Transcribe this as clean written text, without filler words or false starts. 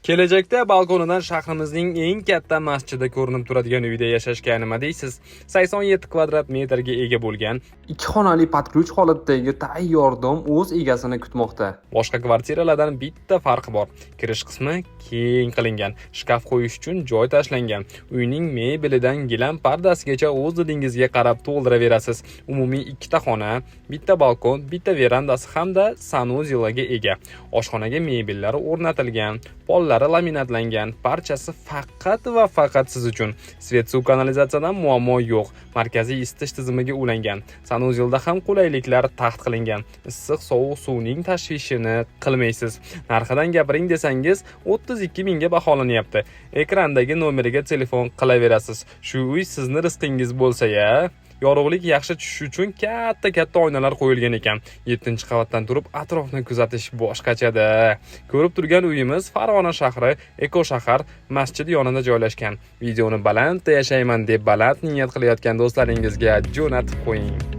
Kelajakda balkonidan shahrimizning eng katta masjidi ko'rinib turadigan uyda yashashga nima deysiz? 87 kvadrat metrga ega bo'lgan 2 xonali podkruch holatdagi tayyor dom o'z egasini kutmoqda. Boshqa kvartiralardan bitta farqi bor. Kirish qismi keng qilingan, shkaf qo'yish uchun joy tashlangan. Uyning mebelidan gilam pardasigacha o'z didingizga qarab to'ldiraverasiz. Umumiy ikkita xona, bitta balkon, bitta verandasi hamda sanuzelga ega. Oshxonaga mebellar o'rnatilgan. Pollari laminatlangan, barchasi faqat va faqat siz uchun. Svet suv kanalizatsiyadan muammo yo'q. Markaziy isitish tizimiga ulangan. Sanuzelda ham qulayliklar taxt qilingan. Issiq sovuq suvning tashvishini qilmaysiz. Narxidan gapiring desangiz 32 mingga baholanyapti. Ekrandagi nomeriga telefon qilaverasiz. Shu uy sizni rizqingiz bo'lsa-ya. Yorug'lik yaxshi tushishi uchun katta oynalar qo'yilgan ekan. 7-qavatdan turib atrofni kuzatish boshqachada. Ko'rib turgan uyimiz Farg'ona shahri, Eko shahar, masjid yonida joylashgan. Videoni balandda yashayman deb baland niyat qilayotgan do'stlaringizga jo'natib qo'ying.